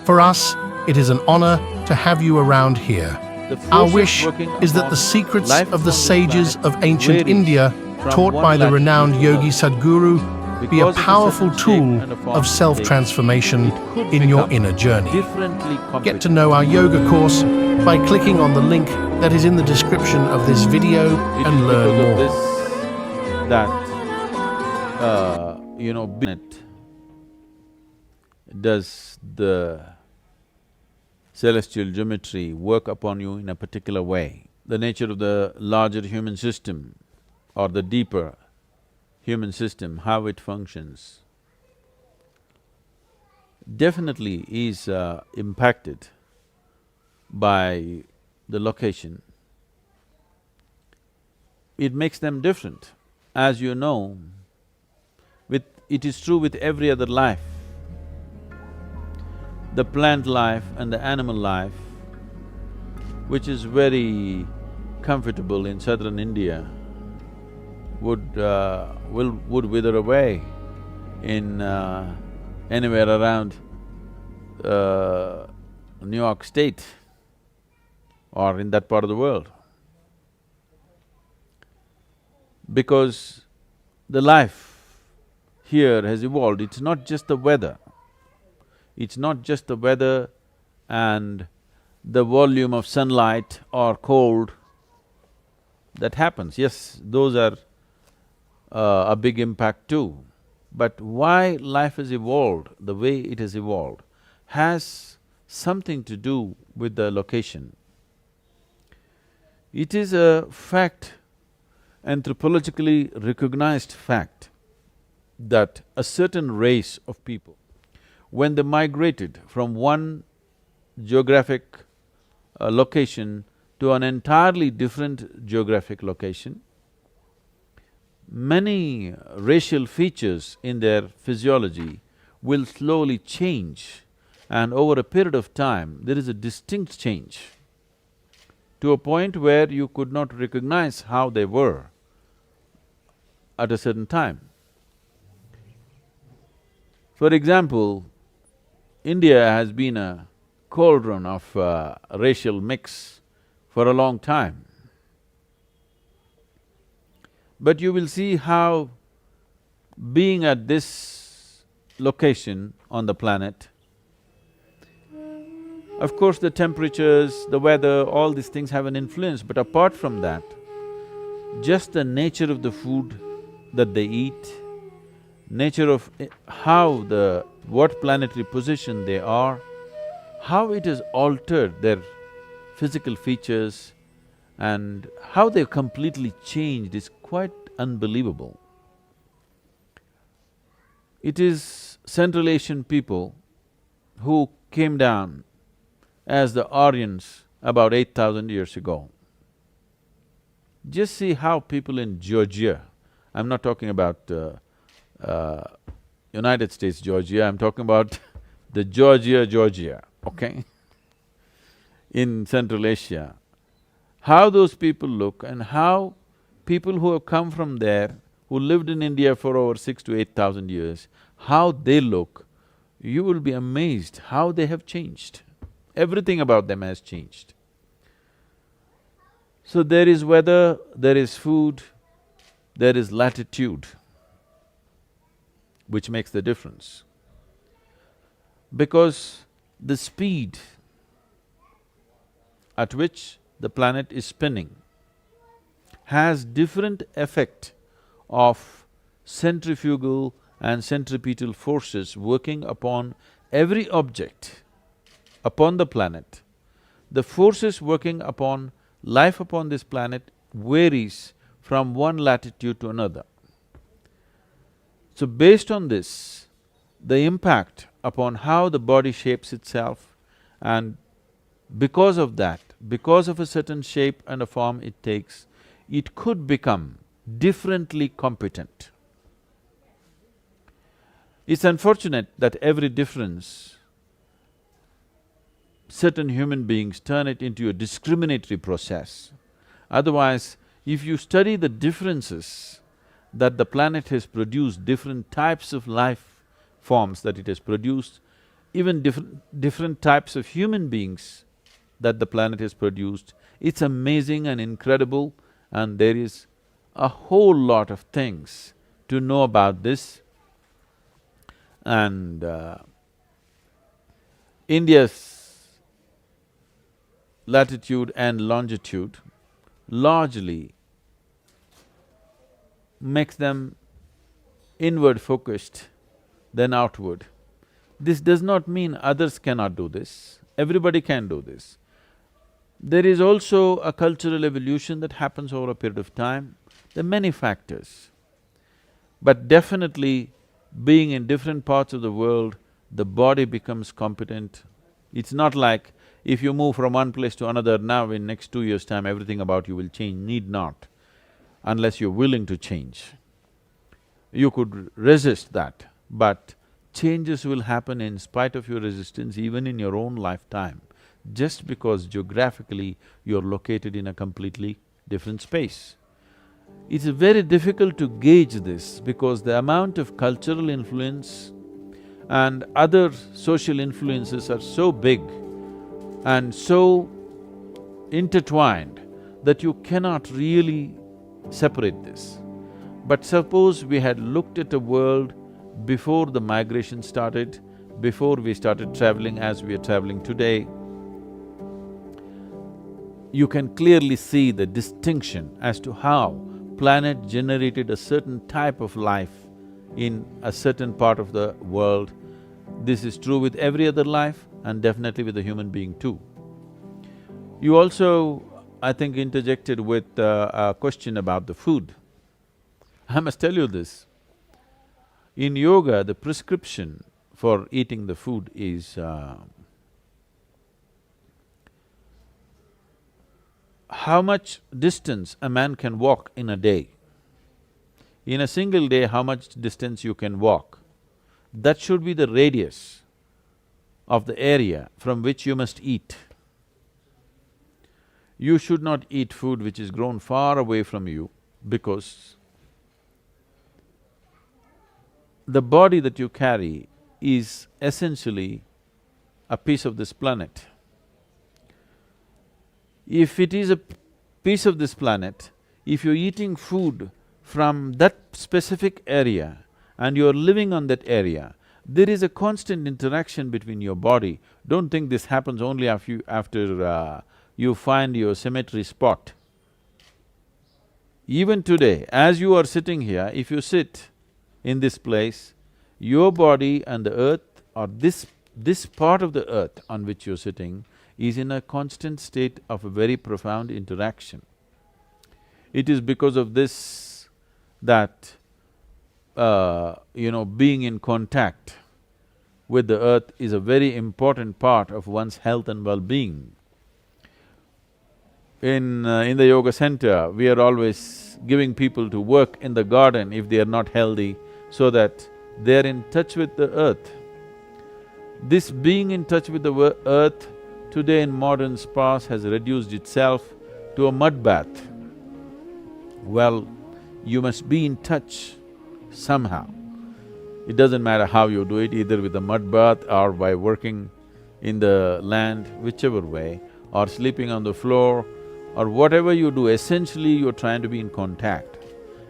For us, it is an honor to have you around here. Our wish is that the secrets of the sages of ancient India, taught by the renowned yogi Sadhguru, be a powerful tool of self-transformation in your inner journey. Get to know our yoga course by clicking on the link that is in the description of this video and learn more. Does the celestial geometry work upon you in a particular way? The nature of the larger human system or the deeper human system, how it functions, definitely is impacted by the location. It makes them different. As you know, it is true with every other life. The plant life and the animal life, which is very comfortable in southern India, would wither away in anywhere around New York State or in that part of the world. Because the life here has evolved, it's not just the weather. It's not just the weather and the volume of sunlight or cold that happens. Yes, those are a big impact too. But why life has evolved the way it has evolved has something to do with the location. It is a fact, anthropologically recognized fact, that a certain race of people, when they migrated from one geographic location to an entirely different geographic location, many racial features in their physiology will slowly change, and over a period of time, there is a distinct change to a point where you could not recognize how they were at a certain time. For example, India has been a cauldron of racial mix for a long time. But you will see how being at this location on the planet, of course the temperatures, the weather, all these things have an influence, but apart from that, just the nature of the food that they eat, nature of what planetary position they are, how it has altered their physical features and how they've completely changed is quite unbelievable. It is Central Asian people who came down as the Aryans about 8,000 years ago. Just see how people in Georgia, I'm not talking about United States Georgia, I'm talking about the Georgia, okay? In Central Asia, how those people look and how people who have come from there, who lived in India for over 6,000 to 8,000 years, how they look, you will be amazed how they have changed. Everything about them has changed. So there is weather, there is food, there is latitude, which makes the difference. Because the speed at which the planet is spinning has different effect of centrifugal and centripetal forces working upon every object upon the planet. The forces working upon life upon this planet varies from one latitude to another. So based on this, the impact upon how the body shapes itself, and because of that, because of a certain shape and a form it takes, it could become differently competent. It's unfortunate that every difference, certain human beings turn it into a discriminatory process. Otherwise, if you study the differences that the planet has produced, different types of life forms that it has produced, even different types of human beings that the planet has produced. It's amazing and incredible, and there is a whole lot of things to know about this. And India's latitude and longitude largely makes them inward focused than outward. This does not mean others cannot do this, everybody can do this. There is also a cultural evolution that happens over a period of time. There are many factors. But definitely, being in different parts of the world, the body becomes competent. It's not like if you move from one place to another, now in next 2 years' time everything about you will change, need not, unless you're willing to change. You could resist that, but changes will happen in spite of your resistance even in your own lifetime, just because geographically you're located in a completely different space. It's very difficult to gauge this because the amount of cultural influence and other social influences are so big and so intertwined that you cannot really separate this. But suppose we had looked at a world before the migration started, before we started traveling as we are traveling today, you can clearly see the distinction as to how planet generated a certain type of life in a certain part of the world. This is true with every other life and definitely with the human being too. You also, I think, interjected with a question about the food. I must tell you this, in yoga, the prescription for eating the food is how much distance a man can walk in a day. In a single day, how much distance you can walk. That should be the radius of the area from which you must eat. You should not eat food which is grown far away from you because the body that you carry is essentially a piece of this planet. If it is a piece of this planet, if you're eating food from that specific area and you're living on that area, there is a constant interaction between your body. Don't think this happens only after you find your cemetery spot. Even today, as you are sitting here, if you sit in this place, your body and the earth or this part of the earth on which you're sitting is in a constant state of a very profound interaction. It is because of this that, being in contact with the earth is a very important part of one's health and well-being. In the yoga center, we are always giving people to work in the garden if they are not healthy, so that they are in touch with the earth. This being in touch with the earth today in modern spas has reduced itself to a mud bath. Well, you must be in touch somehow. It doesn't matter how you do it, either with a mud bath or by working in the land, whichever way, or sleeping on the floor, or whatever you do, essentially you're trying to be in contact.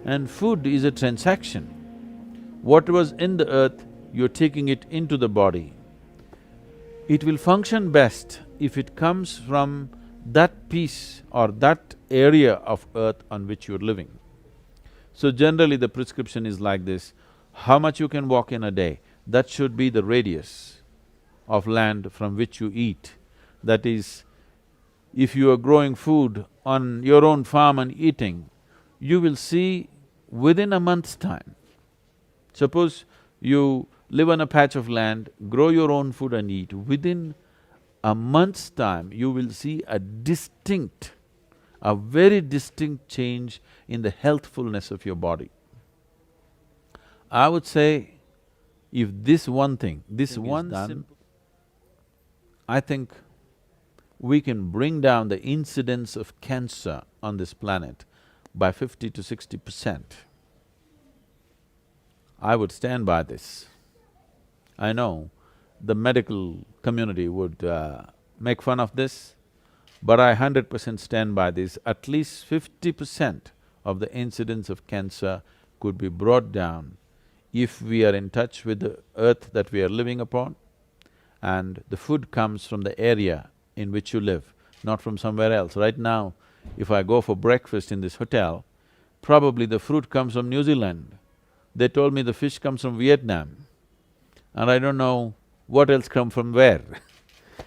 And food is a transaction. What was in the earth, you're taking it into the body. It will function best if it comes from that piece or that area of earth on which you're living. So generally the prescription is like this, how much you can walk in a day, that should be the radius of land from which you eat. That is, if you are growing food on your own farm and eating, you will see within a month's time. Suppose you live on a patch of land, grow your own food and eat, within a month's time you will see a very distinct change in the healthfulness of your body. I would say, if this one thing is done, I think we can bring down the incidence of cancer on this planet by 50 to 60%. I would stand by this. I know the medical community would make fun of this, but I 100% stand by this. At least 50% of the incidence of cancer could be brought down if we are in touch with the earth that we are living upon, and the food comes from the area in which you live, not from somewhere else. Right now, if I go for breakfast in this hotel, probably the fruit comes from New Zealand. They told me the fish comes from Vietnam, and I don't know what else come from where.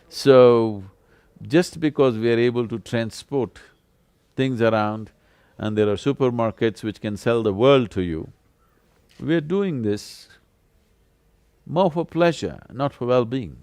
So, just because we are able to transport things around and there are supermarkets which can sell the world to you, we are doing this more for pleasure, not for well-being.